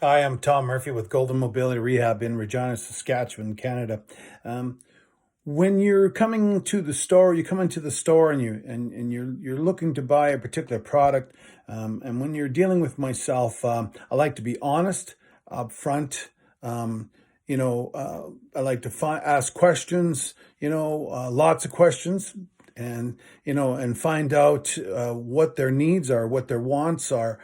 Hi, I'm Tom Murphy with Golden Mobility Rehab in Regina, Saskatchewan, Canada. Um, when you're coming to the store, you come into the store and you're looking to buy a particular product. And when you're dealing with myself, I like to be honest, upfront. Um, I like to ask questions. Lots of questions, and find out what their needs are, what their wants are.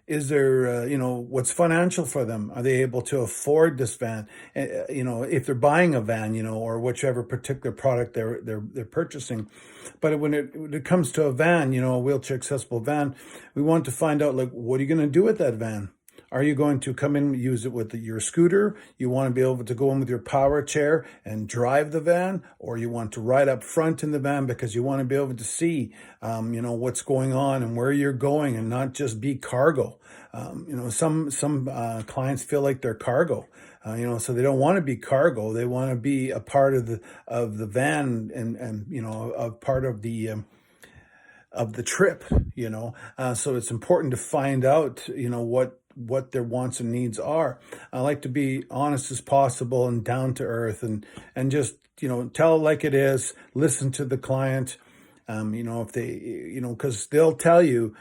Is there what's financial for them? Are they able to afford this van? If they're buying a van, or whichever particular product they're purchasing. But when it comes to a van, a wheelchair accessible van, we want to find out, like, what are you going to do with that van? Are you going to come in and use it with your scooter? You want to be able to go in with your power chair and drive the van, or you want to ride up front in the van because you want to be able to see, what's going on and where you're going, and not just be cargo. Some clients feel like they're cargo. So they don't want to be cargo. They want to be a part of the van, and a part of the trip. So it's important to find out, what their wants and needs are. I like to be honest as possible and down to earth, and just, tell it like it is. Listen to the client. If they, because they'll tell you,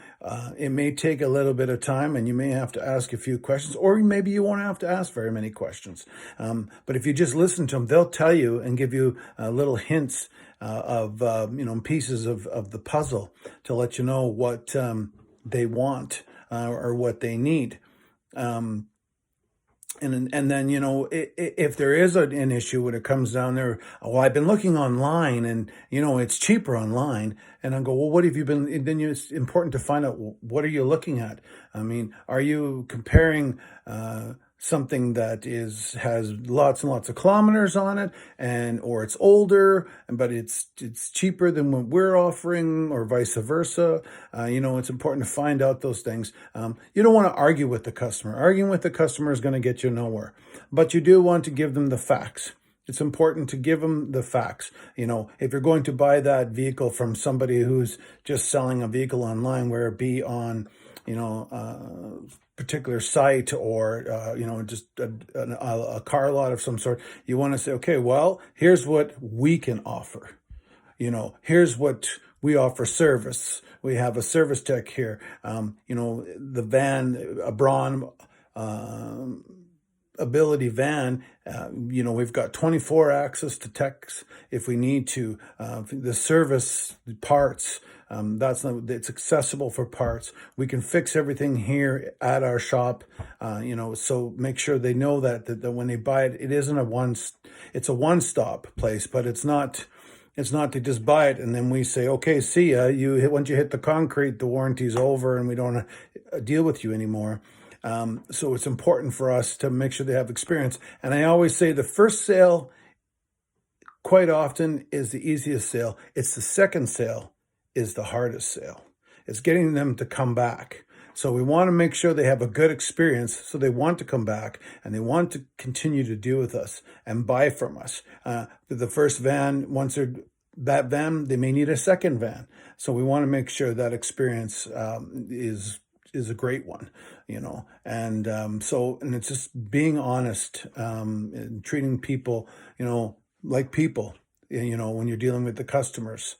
it may take a little bit of time, and you may have to ask a few questions, or maybe you won't have to ask very many questions. But if you just listen to them, they'll tell you and give you little hints of pieces of the puzzle to let you know what they want, or what they need. Um, and then, if there is an issue when it comes down there, well, I've been looking online, and it's cheaper online. And I go, well, what have you been? And then it's important to find out, what are you looking at? I mean, are you comparing something that has lots and lots of kilometers on it, or it's older, but it's cheaper than what we're offering, or vice versa? It's important to find out those things. You don't want to argue with the customer. Arguing with the customer is going to get you nowhere, but you do want to give them the facts. It's important to give them the facts. If you're going to buy that vehicle from somebody who's just selling a vehicle online, where it be on, particular site, or just a car lot of some sort, you want to say, okay, well, here's what we can offer. Here's what we offer service. We have a service tech here. The van, a Braun ability van, we've got 24 access to techs if we need to. The service parts, it's accessible for parts. We can fix everything here at our shop. So make sure they know that when they buy it, it's a one-stop place, but it's not to just buy it and then we say, okay, see ya. Once you hit the concrete, the warranty's over and we don't deal with you anymore. So it's important for us to make sure they have experience. And I always say the first sale quite often is the easiest sale. It's the second sale is the hardest sale. It's getting them to come back. So we want to make sure they have a good experience, so they want to come back and they want to continue to deal with us and buy from us. The first van, that van, they may need a second van. So we want to make sure that experience is a great one, and it's just being honest, and treating people, like people, when you're dealing with the customers.